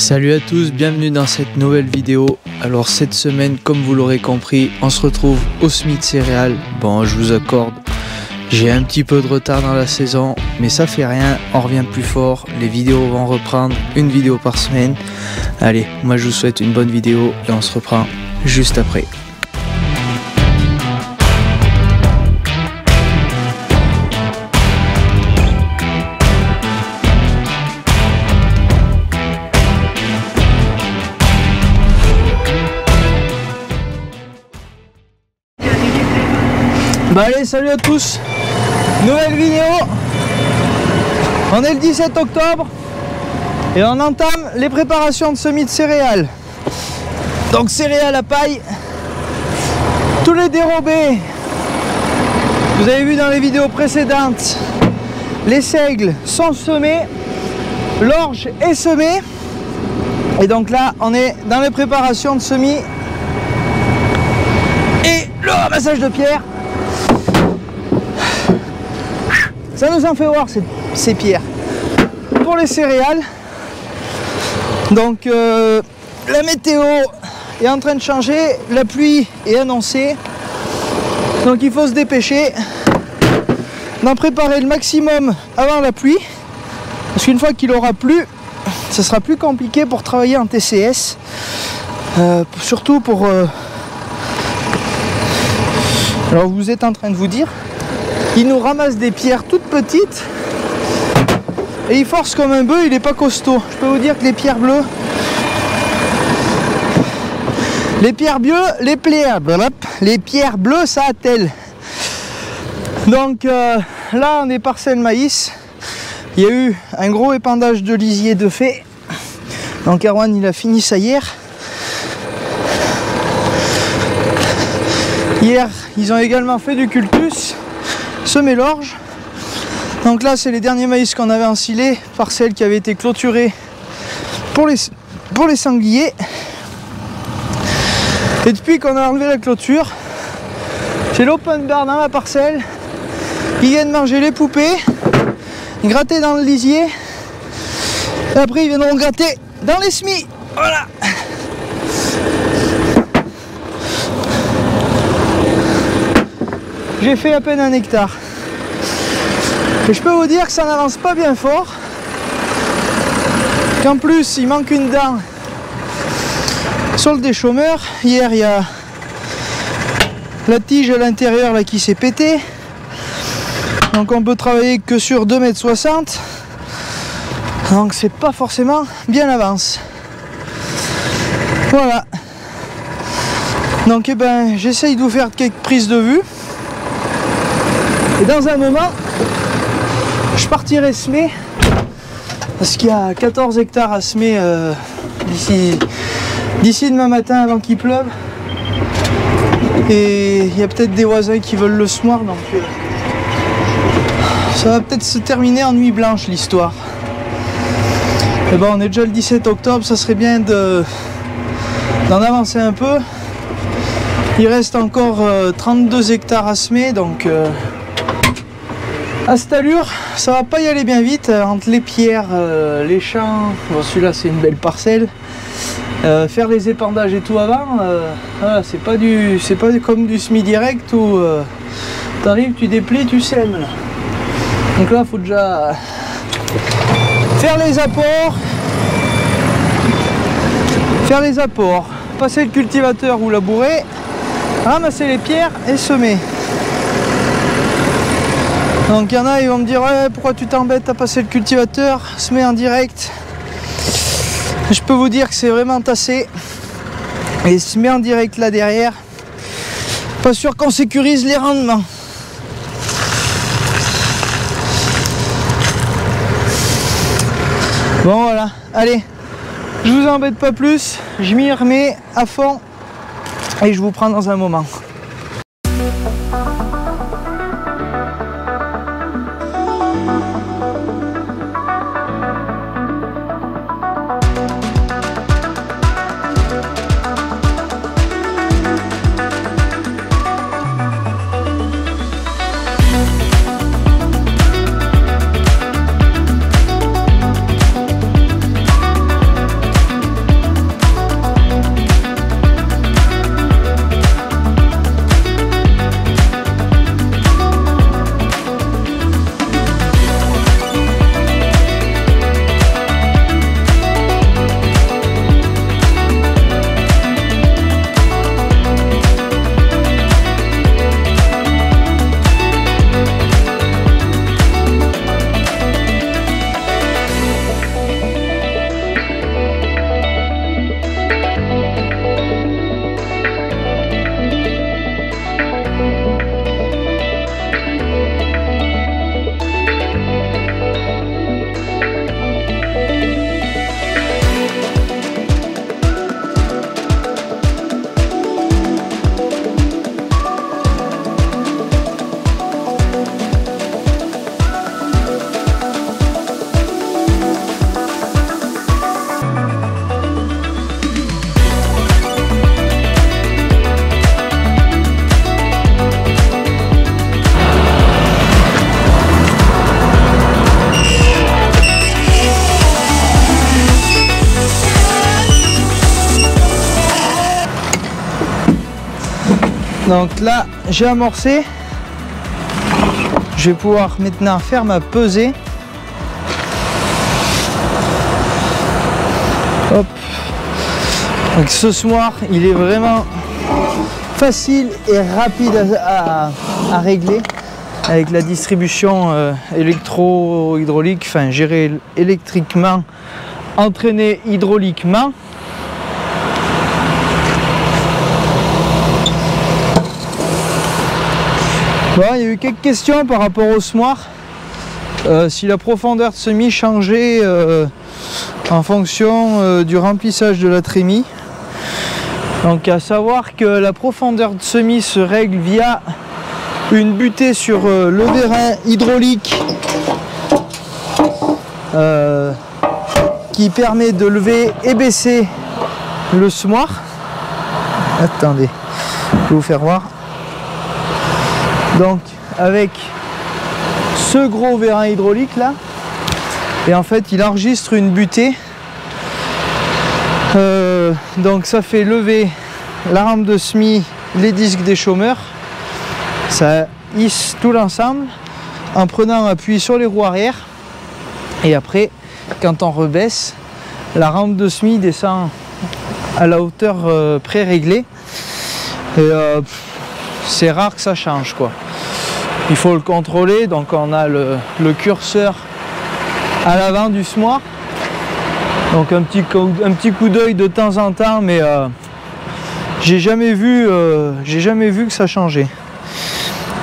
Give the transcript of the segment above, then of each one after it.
Salut à tous, bienvenue dans cette nouvelle vidéo. Alors cette semaine, comme vous l'aurez compris, on se retrouve au Smith Céréales. Bon, je vous accorde, j'ai un petit peu de retard dans la saison, mais ça fait rien, on revient plus fort. Les vidéos vont reprendre, une vidéo par semaine. Allez, moi je vous souhaite une bonne vidéo et on se reprend juste après. Bah allez, salut à tous, nouvelle vidéo. On est le 17 octobre et on entame les préparations de semis de céréales. Donc céréales à paille, tous les dérobés, vous avez vu dans les vidéos précédentes, les seigles sont semés, l'orge est semée. Et donc là on est dans les préparations de semis et le ramassage de pierres. Ça nous en fait voir ces pierres pour les céréales. Donc la météo est en train de changer, la pluie est annoncée, donc il faut se dépêcher d'en préparer le maximum avant la pluie, parce qu'une fois qu'il aura plu, ça sera plus compliqué pour travailler en TCS, surtout pour alors vous êtes en train de vous dire, il nous ramasse des pierres toutes petites et il force comme un bœuf, il n'est pas costaud. Je peux vous dire que les pierres bleues, les pierres bleues, ça attelle. Donc là on est parcelle maïs. Il y a eu un gros épandage de lisier de fait. Donc Erwan il a fini ça hier. Hier ils ont également fait du cultus, semer l'orge. Donc là c'est les derniers maïs qu'on avait ensilés, parcelle qui avait été clôturée pour les sangliers. Et depuis qu'on a enlevé la clôture, j'ai l'open bar dans ma parcelle. Ils viennent manger les poupées, gratter dans le lisier, et après ils viendront gratter dans les semis. Voilà. J'ai fait à peine 1 hectare. Et je peux vous dire que ça n'avance pas bien fort. Qu'en plus, il manque une dent sur le déchômeur. Hier, il y a la tige à l'intérieur là qui s'est pétée. Donc on peut travailler que sur 2,60 m. Donc c'est pas forcément bien l'avance. Voilà. Donc eh ben, j'essaye de vous faire quelques prises de vue. Et dans un moment, je partirai semer, parce qu'il y a 14 hectares à semer d'ici demain matin avant qu'il pleuve. Et il y a peut-être des voisins qui veulent le semoir, donc ça va peut-être se terminer en nuit blanche l'histoire. Et bon, on est déjà le 17 octobre, ça serait bien d'en avancer un peu. Il reste encore 32 hectares à semer, donc à cette allure, ça va pas y aller bien vite, entre les pierres, les champs, bon, celui-là c'est une belle parcelle, faire les épandages et tout avant, voilà, c'est pas comme du semi direct où tu arrives, tu déplies, tu sèmes. Donc là, il faut déjà faire les apports, passer le cultivateur ou labourer, ramasser les pierres et semer. Donc il y en a, ils vont me dire ouais, pourquoi tu t'embêtes à passer le cultivateur, semer en direct. Je peux vous dire que c'est vraiment tassé. Et semer en direct là derrière, pas sûr qu'on sécurise les rendements. Bon voilà, allez, je vous embête pas plus, je m'y remets à fond et je vous prends dans un moment. Donc là, j'ai amorcé. Je vais pouvoir maintenant faire ma pesée. Hop. Donc ce semoir, il est vraiment facile et rapide à régler avec la distribution électro-hydraulique, enfin gérée électriquement, entraînée hydrauliquement. Bon, il y a eu quelques questions par rapport au semoir. Si la profondeur de semis changeait en fonction du remplissage de la trémie. Donc à savoir que la profondeur de semis se règle via une butée sur le vérin hydraulique qui permet de lever et baisser le semoir. Attendez, je vais vous faire voir. Donc avec ce gros vérin hydraulique là, et en fait il enregistre une butée, donc ça fait lever la rampe de semis, les disques des chômeurs, ça hisse tout l'ensemble en prenant appui sur les roues arrière, et après quand on rebaisse, la rampe de semis descend à la hauteur pré-réglée, et c'est rare que ça change quoi. Il faut le contrôler, donc on a le curseur à l'avant du semoir, donc un petit coup d'œil de temps en temps, mais j'ai jamais vu que ça changeait,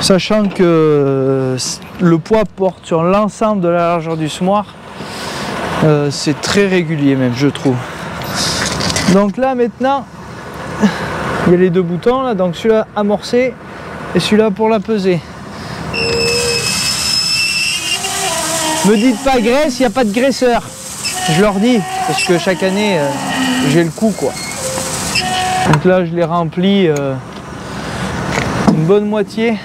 sachant que le poids porte sur l'ensemble de la largeur du semoir. C'est très régulier même, je trouve. Donc là maintenant il y a les deux boutons là, donc celui-là amorcé et celui-là pour la peser. Me dites pas graisse, il n'y a pas de graisseur. Je leur dis, parce que chaque année j'ai le coup quoi. Donc là je les remplis une bonne moitié.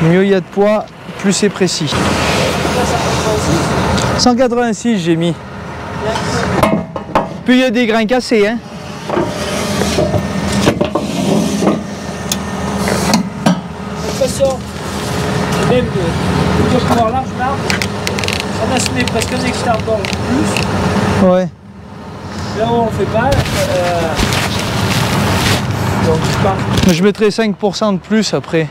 Mieux il y a de poids, plus c'est précis. 186 j'ai mis. Puis il y a des grains cassés hein. Même de pouvoir large, on a semé presque un hectare d'or plus. Ouais. Là où on fait pas. Donc pas. Je mettrai 5% de plus après.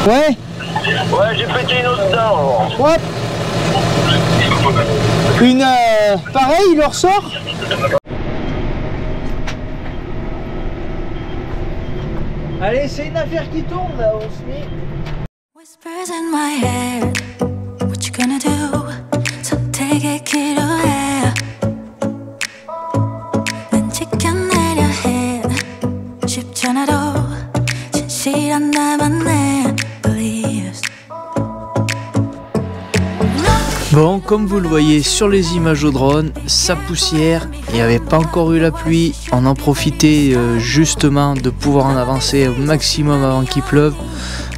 Ouais. Ouais, j'ai pété une autre dent. Hop. Une pareil, il leur sort. Allez, c'est une affaire qui tourne là, on se met. Whispers in my head. What you gonna do? So take it, 기도해. 왠지 내려 해. 쉽지 않아도 진실한 나만의. Bon, comme vous le voyez sur les images au drone, ça poussière, il n'y avait pas encore eu la pluie, on en profitait justement de pouvoir en avancer au maximum avant qu'il pleuve.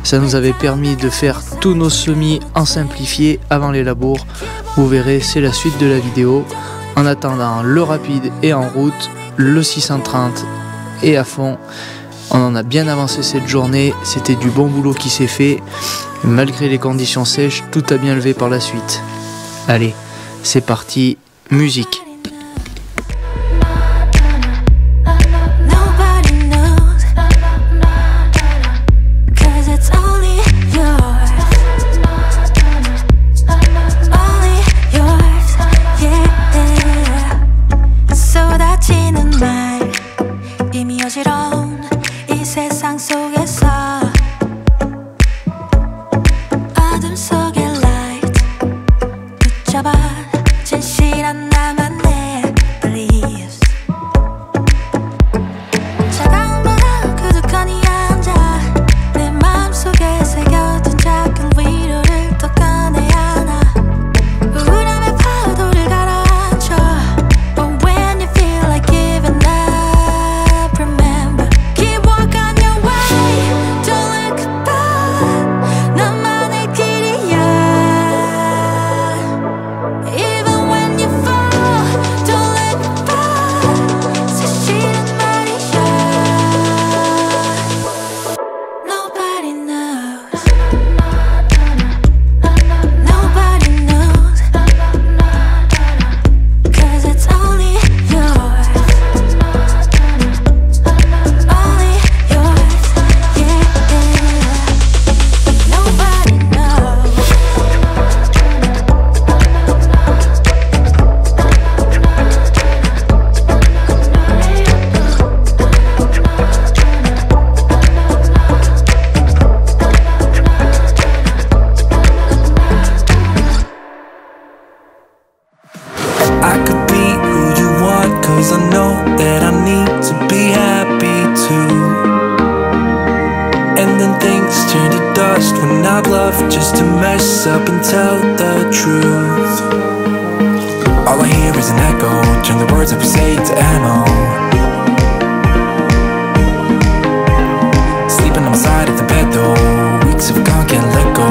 Ça nous avait permis de faire tous nos semis en simplifié avant les labours. Vous verrez, c'est la suite de la vidéo. En attendant, le rapide est en route, le 630 est à fond. On en a bien avancé cette journée, c'était du bon boulot qui s'est fait. Malgré les conditions sèches, tout a bien levé par la suite. Allez, c'est parti, musique. 진실한 나만 that I need to be happy too. And then things turn to dust when I bluff just to mess up and tell the truth. All I hear is an echo, turn the words up and say to ammo. Sleeping on the side of the bed though, weeks have gone, can't let go.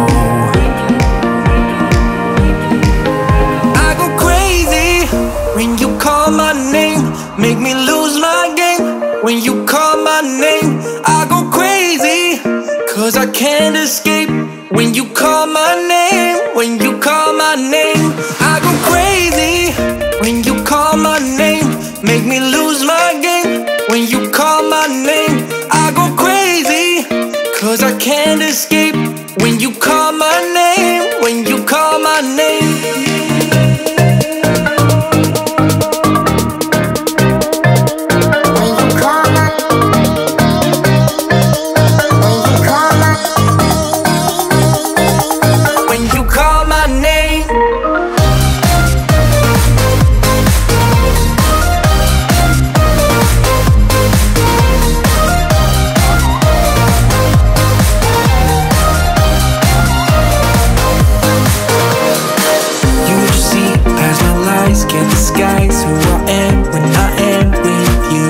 I go crazy when you call my name, make me lose my game. When you call my name, I go crazy, cause I can't escape. When you call my name, when you call my name, I go crazy. When you call my name, make me lose my game. When you call my name, I go crazy, cause I can't escape. When you call my name, when you call my name. Can't disguise who I am when I am with you.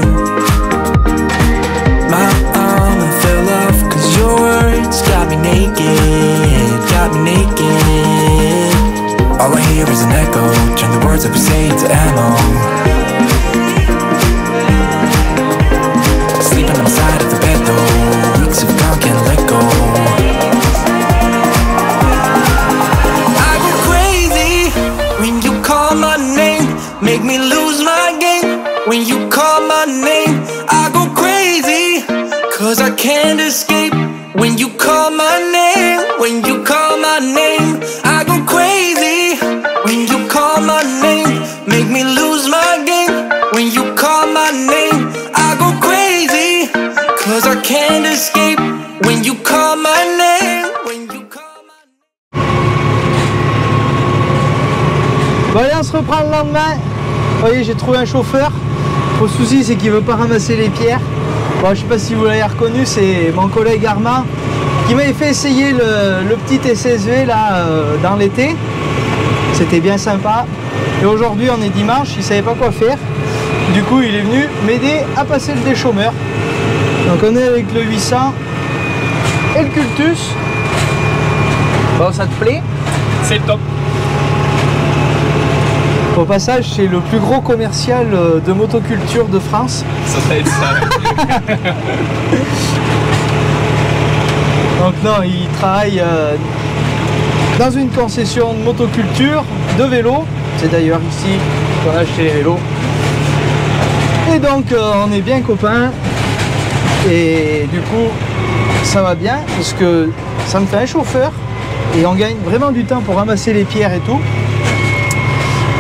My armor fell off cause your words got me naked, got me naked. All I hear is an echo, turn the words up and say to ammo. Sleeping on the side of the bed though, weeks have gone, can't let go. I go crazy when you call my name, make me lose my game. When you call my name, I go crazy, cause I can't escape. When you call my name, when you call my name, I go crazy. When you call my name, make me lose my game. When you call my name, I go crazy, cause I can't escape. When you call my name, when you call my name. Bon allez, on se reprend le lendemain. Vous voyez, j'ai trouvé un chauffeur. Le souci, c'est qu'il veut pas ramasser les pierres. Bon, je sais pas si vous l'avez reconnu, c'est mon collègue Armand qui m'avait fait essayer le petit SSV là dans l'été. C'était bien sympa. Et aujourd'hui, on est dimanche, il savait pas quoi faire. Du coup, il est venu m'aider à passer le déchômeur. Donc on est avec le 800 et le Cultus. Bon, ça te plaît? C'est le top. Au passage, c'est le plus gros commercial de motoculture de France. Ça va être ça. Donc non, il travaille dans une concession de motoculture, de vélo. C'est d'ailleurs ici qu'on a acheté les vélos. Et donc on est bien copains. Et du coup, ça va bien parce que ça me fait un chauffeur. Et on gagne vraiment du temps pour ramasser les pierres et tout.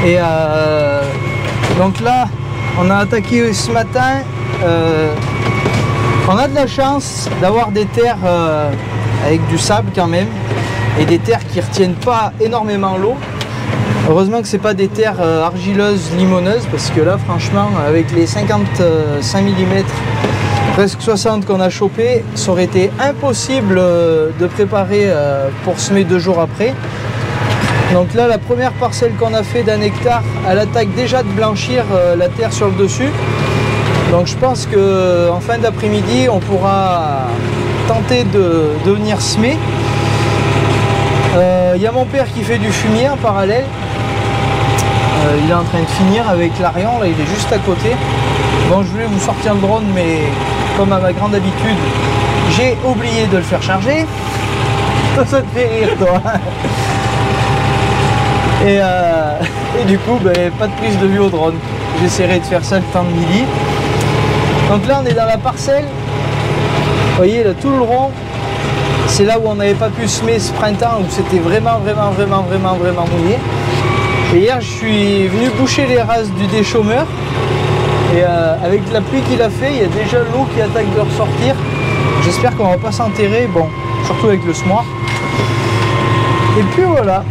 Et donc là, on a attaqué ce matin. On a de la chance d'avoir des terres avec du sable quand même. Et des terres qui ne retiennent pas énormément l'eau. Heureusement que ce n'est pas des terres argileuses, limoneuses. Parce que là, franchement, avec les 55 mm, presque 60 qu'on a chopé, ça aurait été impossible de préparer pour semer 2 jours après. Donc là, la première parcelle qu'on a fait d'1 hectare, elle attaque déjà de blanchir la terre sur le dessus. Donc je pense qu'en fin d'après-midi, on pourra tenter de venir semer. Il y a mon père qui fait du fumier en parallèle. Il est en train de finir avec l'Arion, là il est juste à côté. Bon, je voulais vous sortir le drone, mais comme à ma grande habitude, j'ai oublié de le faire charger. Ça te fait rire, toi. Et du coup, ben, pas de prise de vue au drone. J'essaierai de faire ça le temps de midi. Donc là, on est dans la parcelle. Vous voyez, là, tout le rond. C'est là où on n'avait pas pu semer ce printemps, où c'était vraiment mouillé. Et hier, je suis venu boucher les rases du déchômeur. Et avec la pluie qu'il a fait, il y a déjà l'eau qui attaque de ressortir. J'espère qu'on va pas s'enterrer, bon, surtout avec le semoir. Et puis voilà.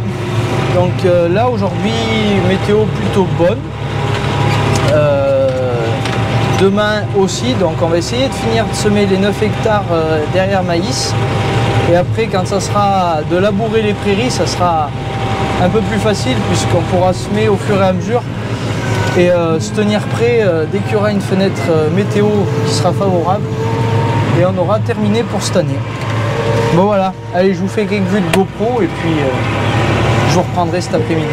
Donc là aujourd'hui, météo plutôt bonne. demain aussi. Donc on va essayer de finir de semer les 9 hectares derrière maïs. Et après, quand ça sera de labourer les prairies, ça sera un peu plus facile puisqu'on pourra semer au fur et à mesure et se tenir prêt dès qu'il y aura une fenêtre météo qui sera favorable. Et on aura terminé pour cette année. Bon voilà, allez, je vous fais quelques vues de GoPro et puis je vous reprendrai cet après-midi.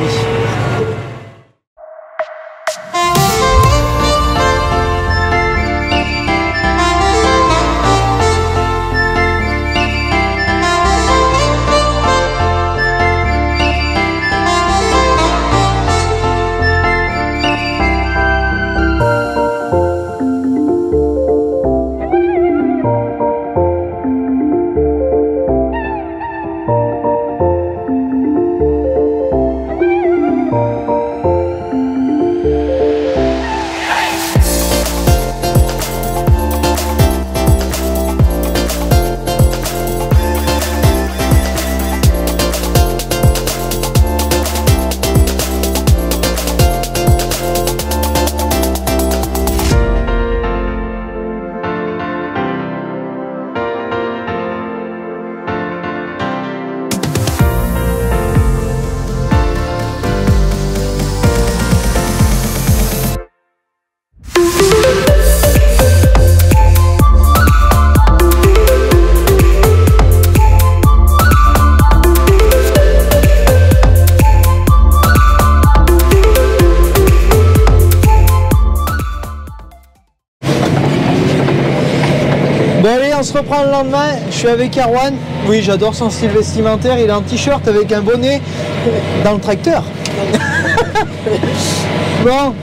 Bon allez, on se reprend le lendemain, je suis avec Erwan. Oui, j'adore son style vestimentaire, il est en t-shirt avec un bonnet dans le tracteur. Bon,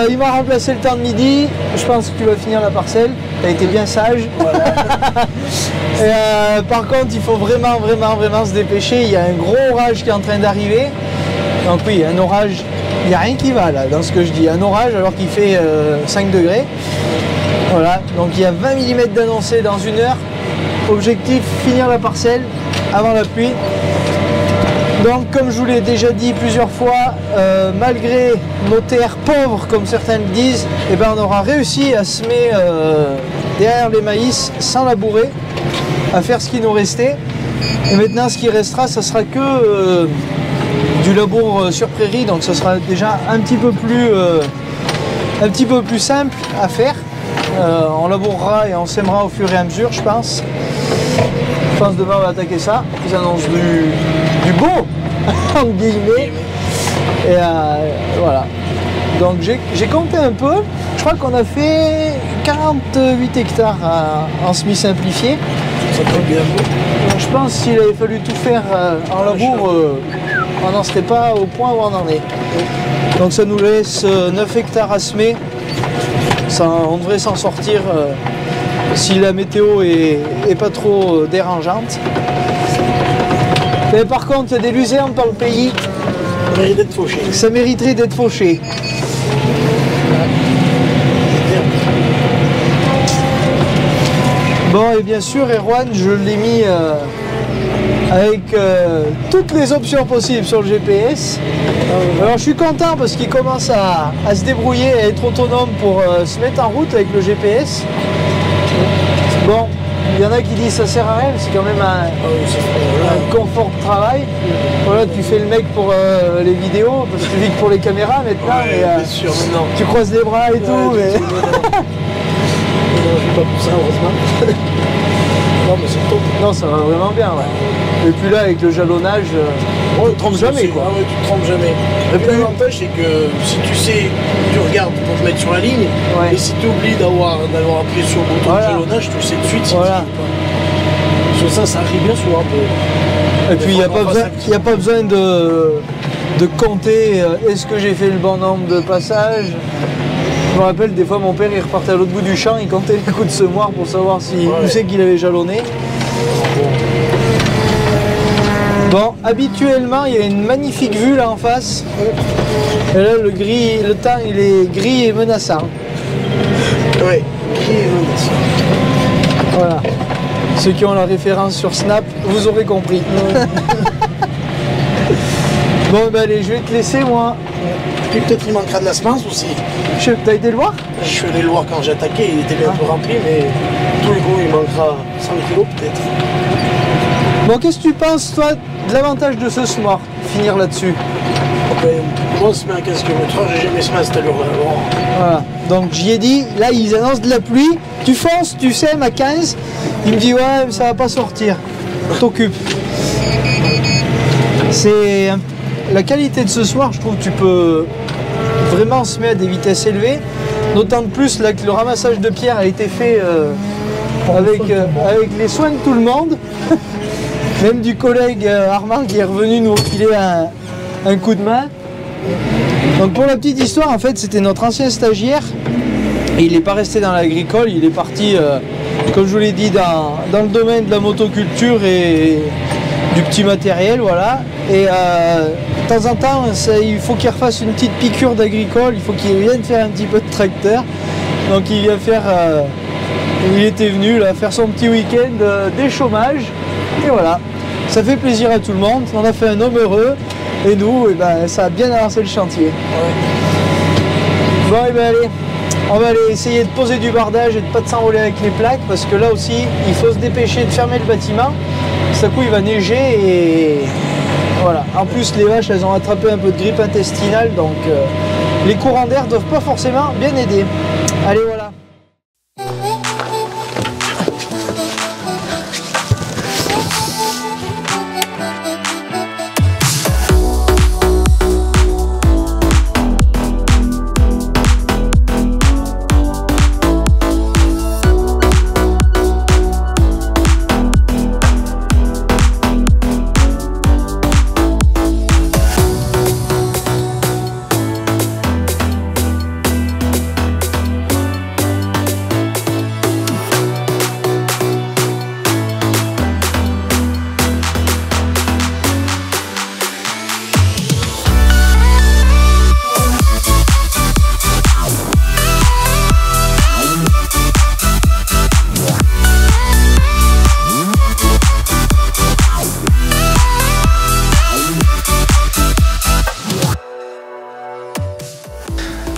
il m'a remplacé le temps de midi, je pense que tu vas finir la parcelle, tu as été bien sage. Voilà. Et, par contre, il faut vraiment se dépêcher, il y a un gros orage qui est en train d'arriver. Donc oui, un orage, il n'y a rien qui va là dans ce que je dis, un orage alors qu'il fait 5 degrés. Voilà, donc il y a 20 mm d'annoncé dans 1 heure. Objectif, finir la parcelle avant la pluie. Donc comme je vous l'ai déjà dit plusieurs fois, malgré nos terres pauvres comme certains le disent, eh ben, on aura réussi à semer derrière les maïs sans labourer, à faire ce qui nous restait. Et maintenant ce qui restera, ça sera que du labour sur prairie, donc ça sera déjà un petit peu plus simple à faire. On labourera et on sèmera au fur et à mesure, je pense. Je pense demain on va attaquer ça. Ils annoncent du beau, entre guillemets. Et voilà. Donc j'ai compté un peu. Je crois qu'on a fait 48 hectares en semis simplifié. Ça fait bien. Donc je pense s'il avait fallu tout faire en labour, on n'en serait pas au point où on en est. Donc ça nous laisse 9 hectares à semer. Ça, on devrait s'en sortir si la météo est pas trop dérangeante. Mais par contre, il y a des luzernes dans le pays. Ça mérite d'être fauché. Ça mériterait d'être fauché. Bon, et bien sûr, Erwan, je l'ai mis avec toutes les options possibles sur le GPS. Alors je suis content parce qu'il commence à se débrouiller, à être autonome pour se mettre en route avec le GPS. Bon, il y en a qui disent ça sert à rien, c'est quand même un confort de travail. Voilà, tu fais le mec pour les vidéos, parce que tu vis que pour les caméras maintenant, ouais, mais, sûr, non. Tu croises les bras et tout. Mais... Non, je suis pas pour ça, heureusement. Non, mais c'est top. Non, ça va vraiment bien, ouais. Et puis là, avec le jalonnage, tu te trompes jamais, quoi. Ah ouais, tu te trompes jamais. Et puis l'avantage, c'est que si tu sais, tu regardes pour te mettre sur la ligne, ouais. Et si tu oublies d'avoir appuyé sur le bouton de jalonnage, tu sais de suite si voilà. Sur ça arrive bien souvent. Et puis, il n'y a pas besoin de compter est-ce que j'ai fait le bon nombre de passages. Je me rappelle, des fois, mon père, il repartait à l'autre bout du champ, il comptait les coups de semoir pour savoir où c'est qu'il avait jalonné. Bon, habituellement, il y a une magnifique vue là en face. Et là, le temps, il est gris et menaçant. Oui, gris et menaçant. Voilà. Ceux qui ont la référence sur Snap, vous aurez compris. Bon, ben allez, je vais te laisser, moi. Et peut-être qu'il manquera de la semence aussi. T'as été le voir? Je suis allé le voir quand j'ai attaqué, il était bien peu rempli, mais tout le coup il manquera 100 kilos peut-être. Bon, qu'est-ce que tu penses, toi, de l'avantage de ce smart, finir là-dessus? Moi, on se met à 15 km/h, j'ai jamais semé à cette allure-là. Voilà, donc j'y ai dit, là ils annoncent de la pluie, tu fonces, tu sèmes à 15, il me dit ouais, ça va pas sortir, t'occupes. C'est la qualité de ce soir, je trouve que tu peux vraiment semer à des vitesses élevées, d'autant de plus là que le ramassage de pierre a été fait avec les soins de tout le monde, même du collègue Armand qui est revenu nous filer un coup de main. Donc pour la petite histoire, en fait c'était notre ancien stagiaire et il n'est pas resté dans l'agricole, il est parti comme je vous l'ai dit dans le domaine de la motoculture et du petit matériel, voilà. Et de temps en temps il faut qu'il refasse une petite piqûre d'agricole, il faut qu'il vienne faire un petit peu de tracteur. Donc il vient faire, il était venu là, faire son petit week-end des chômages et voilà. Ça fait plaisir à tout le monde, on a fait un homme heureux. Et nous, eh ben, ça a bien avancé le chantier. Ouais. Bon, eh ben, allez, on va aller essayer de poser du bardage et de ne pas s'envoler avec les plaques parce que là aussi, il faut se dépêcher de fermer le bâtiment. Ça coup, il va neiger et voilà. En plus, les vaches, elles ont attrapé un peu de grippe intestinale, donc les courants d'air ne doivent pas forcément bien aider. Allez, voilà.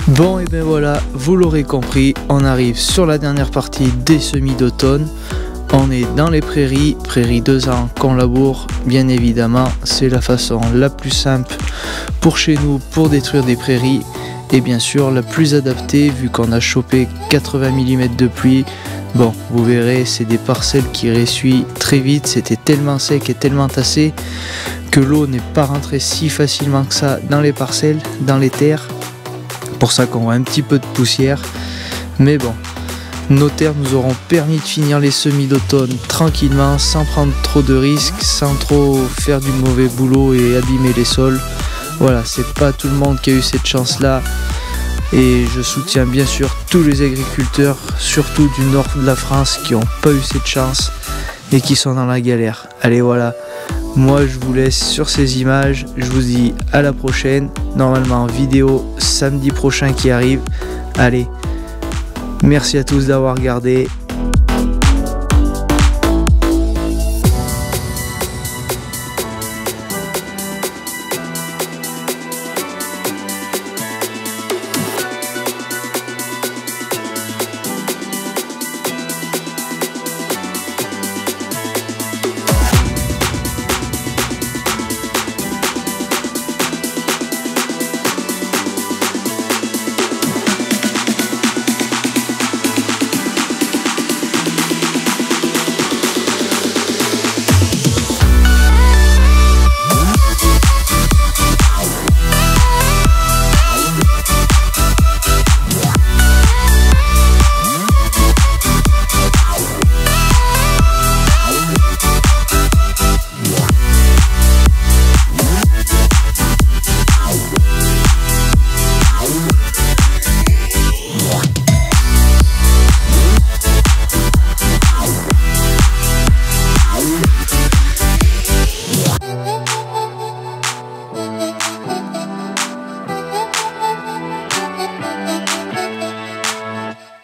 Bon et bien voilà, vous l'aurez compris, on arrive sur la dernière partie des semis d'automne. On est dans les prairies, prairies 2 ans qu'on laboure, bien évidemment, c'est la façon la plus simple pour chez nous pour détruire des prairies et bien sûr la plus adaptée vu qu'on a chopé 80 mm de pluie. Bon, vous verrez, c'est des parcelles qui ressuient très vite, c'était tellement sec et tellement tassé que l'eau n'est pas rentrée si facilement que ça dans les parcelles, dans les terres. Pour ça qu'on voit un petit peu de poussière, mais bon, nos terres nous auront permis de finir les semis d'automne tranquillement, sans prendre trop de risques, sans trop faire du mauvais boulot et abîmer les sols. Voilà, c'est pas tout le monde qui a eu cette chance là, et je soutiens bien sûr tous les agriculteurs, surtout du nord de la France, qui n'ont pas eu cette chance et qui sont dans la galère. Allez voilà, moi je vous laisse sur ces images, je vous dis à la prochaine, normalement vidéo samedi prochain qui arrive. Allez, merci à tous d'avoir regardé